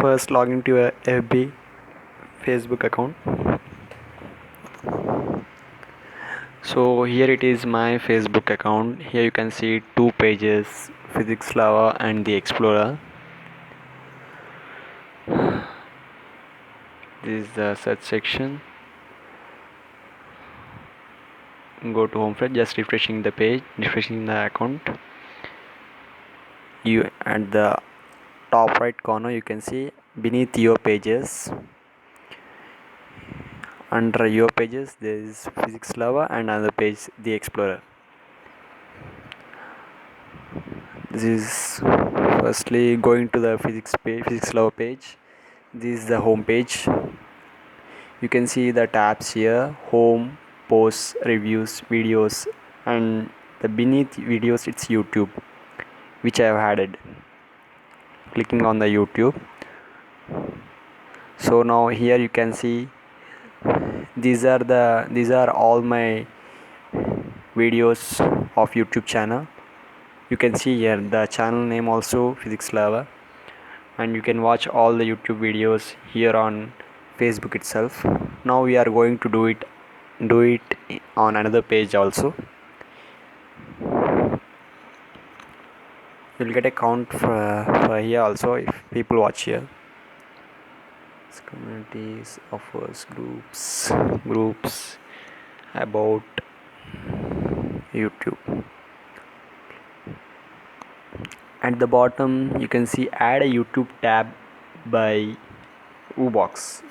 First log into your FB Facebook account. So here it is my Facebook account. Here you can see two pages, Physics Lava and the Explorer. This is the search section. Go to home page, just refreshing the page, refreshing the account. You at the top right corner you can see beneath your pages. Under your pages there is Physics Lava and another page the Explorer. This is firstly going to the Physics Lava page. This is the home page. You can see the tabs here: home, posts, reviews, videos, and the beneath videos it's YouTube, which I have added. Clicking on the YouTube. So now here you can see these are all my videos of YouTube channel. You can see here the channel name also Physics Lava, and you can watch all the YouTube videos here on Facebook itself. Now we are going to do it on another page also. You'll get a count for here also if people watch here. Communities, offers, groups about YouTube. At the bottom you can see add a YouTube tab by Woobox.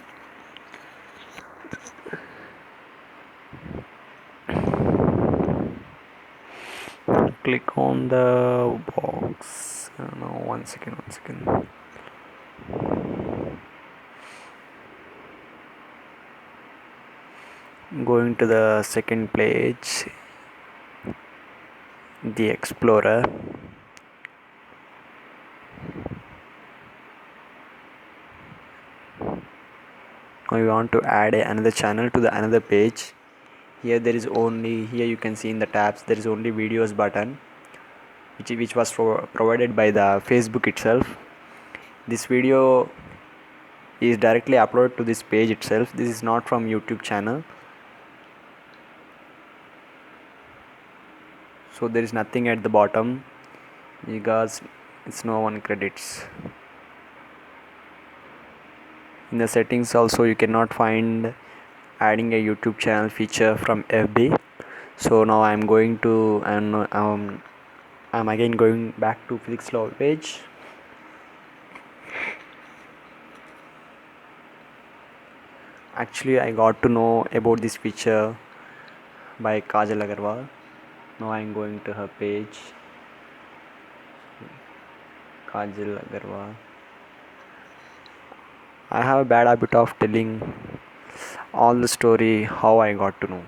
Click on the box. I don't know, one second. Going to the second page, the Explorer. Now you want to add another channel to the another page. Here you can see in the tabs there is only videos button, which was provided by the Facebook itself. This video is directly uploaded to this page itself. This is not from YouTube channel. So there is nothing at the bottom because it's no one credits. In the settings also you cannot find adding a YouTube channel feature from FB. So now I'm again going back to Physics Lava page. Actually I got to know about this feature by Kajal Agarwal. Now I'm going to her page. Kajal Agarwal. I have a bad habit of telling all the story how I got to know.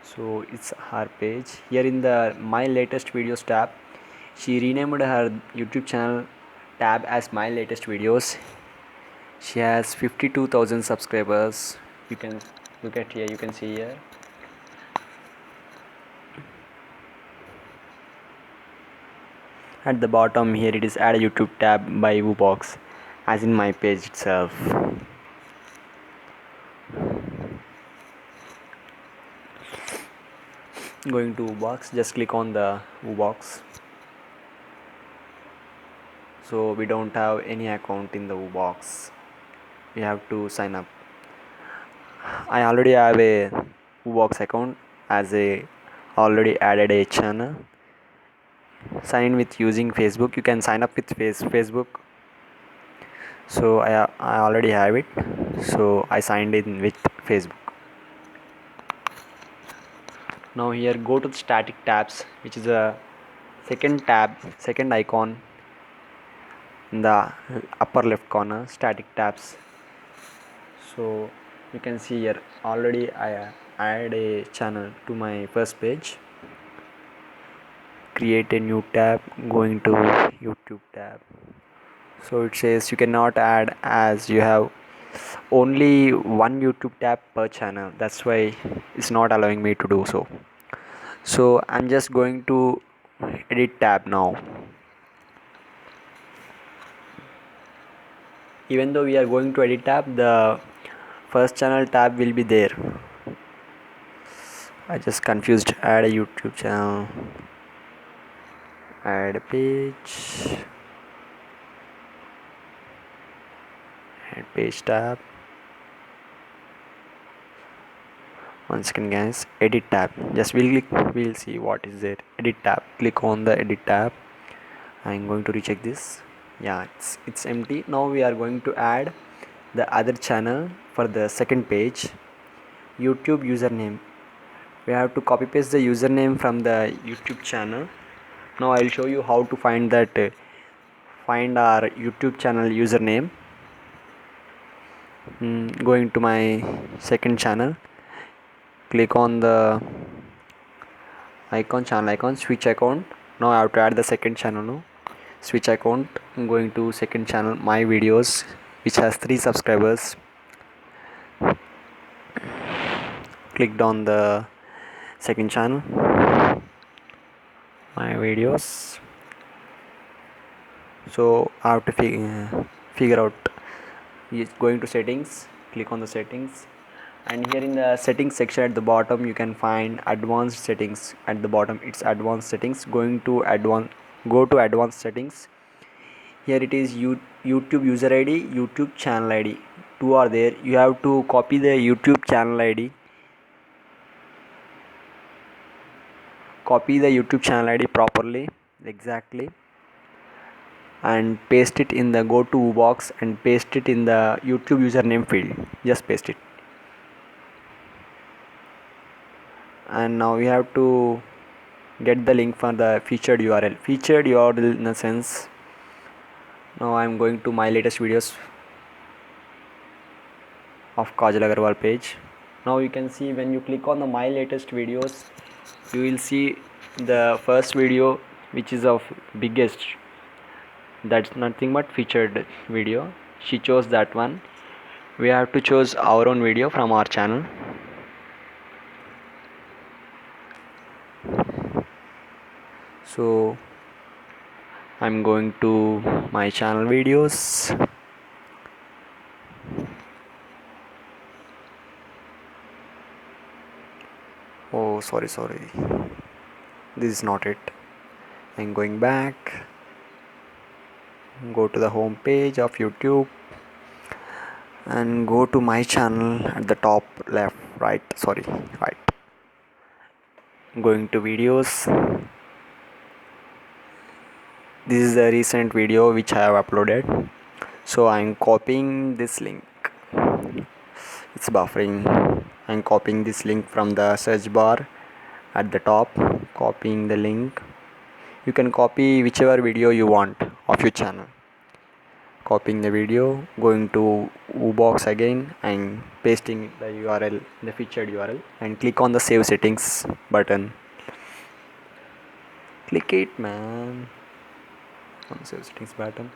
So it's her page. Here in the my latest videos tab, she renamed her YouTube channel tab as my latest videos. She has 52,000 subscribers. You can look at here, you can see here. At the bottom here it is add a YouTube tab by Woobox, as in my page itself. Going to Woobox, just click on the Woobox. So we don't have any account in the Woobox. We have to sign up. I already have a Woobox account as I already added a channel. Sign in with using Facebook. You can sign up with Facebook. So I already have it. So I signed in with Facebook. Now here go to the static tabs, which is a second icon in the upper left corner, static tabs. So you can see here already I add a channel to my first page. Create a new tab, going to YouTube tab. So it says you cannot add as you have only one YouTube tab per channel. That's why it's not allowing me to do so. So I'm just going to edit tab now. even though we are going to edit tab, the first channel tab will be there. I just confused. Add a YouTube channel, add a page, add page tab. One second guys, edit tab. Just we'll see what is there. Edit tab, click on the edit tab. I'm going to recheck this. Yeah, it's empty. Now we are going to add the other channel for the second page. YouTube username, we have to copy paste the username from the YouTube channel. Now I'll show you how to find that, find our YouTube channel username. Going to my second channel, click on the channel icon, switch account. Now I have to add the second channel. No, switch account. I'm going to second channel, my videos, which has 3 subscribers. Clicked on the second channel, my videos. So I have to figure out. Going to settings, click on the settings, and here in the settings section at the bottom you can find advanced settings. At the bottom it's advanced settings. Go to advanced settings. Here it is YouTube user ID, YouTube channel ID, 2 are there. You have to copy the YouTube channel ID, copy the YouTube channel ID properly, exactly, and paste it in the go to box and paste it in the YouTube username field. Just paste it. And now we have to get the link for the featured URL. Featured URL in the sense, now I am going to my latest videos of Kajal Agarwal page. Now you can see when you click on the my latest videos, you will see the first video which is of biggest. That's nothing but featured video. She chose that one. We have to choose our own video from our channel. So I'm going to my channel videos. Oh, sorry, this is not it. I'm going back, go to the home page of YouTube and go to my channel at the top left, right, going to videos. This is the recent video which I have uploaded, so I'm copying this link. It's buffering. I'm copying this link from the search bar at the top, copying the link. You can copy whichever video you want of your channel. Copying the video, going to Woobox again and pasting the URL, the featured URL, and click on the save settings button. Click it, man, on the save settings button.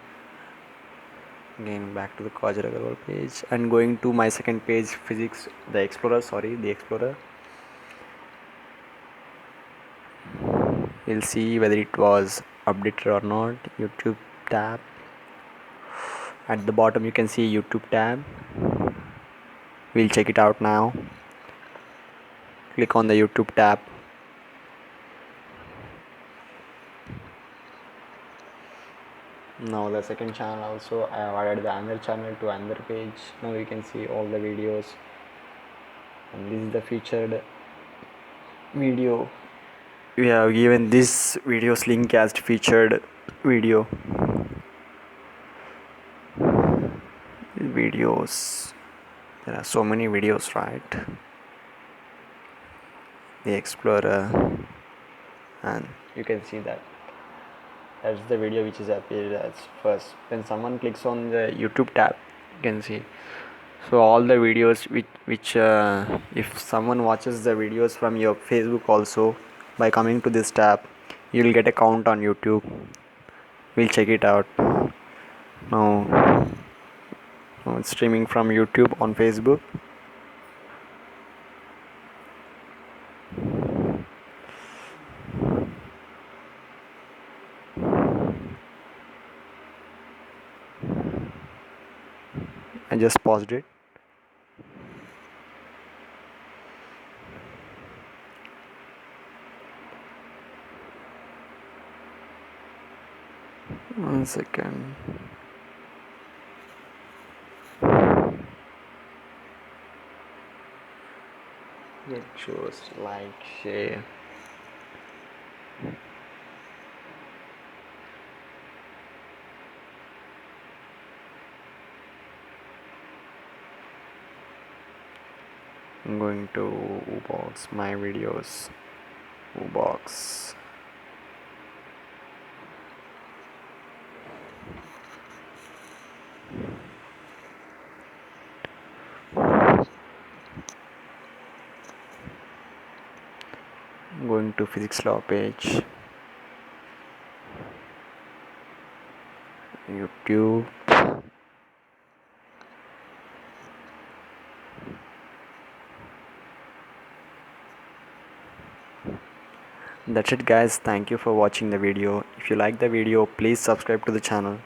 Again back to the Kajal Agarwal page and going to my second page, physics, the Explorer. We'll see whether it was updated or not. YouTube tab. At the bottom you can see YouTube tab. We'll check it out now. Click on the YouTube tab. Now the second channel also, I have added the another channel to another page. Now you can see all the videos, and this is the featured video. We have given this video's link as featured video. Videos, there are so many videos, right? The Explorer, and you can see that that's the video which is appeared as first. When someone clicks on the YouTube tab, you can see, so all the videos which if someone watches the videos from your Facebook also, by coming to this tab you will get a count on YouTube. We'll check it out now. It's streaming from YouTube on Facebook. I just paused it. One second. It shows like, share. I'm going to Ubox, my videos, Ubox. I'm going to physics law page, YouTube. That's it guys, thank you for watching the video. If you like the video, please subscribe to the channel.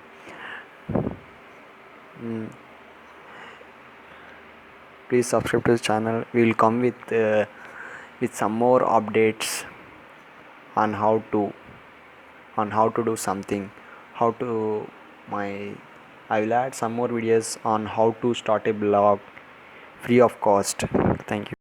Please subscribe to the channel. We will come with some more updates on how to do something, how to my I will add some more videos on how to start a blog free of cost. Thank you.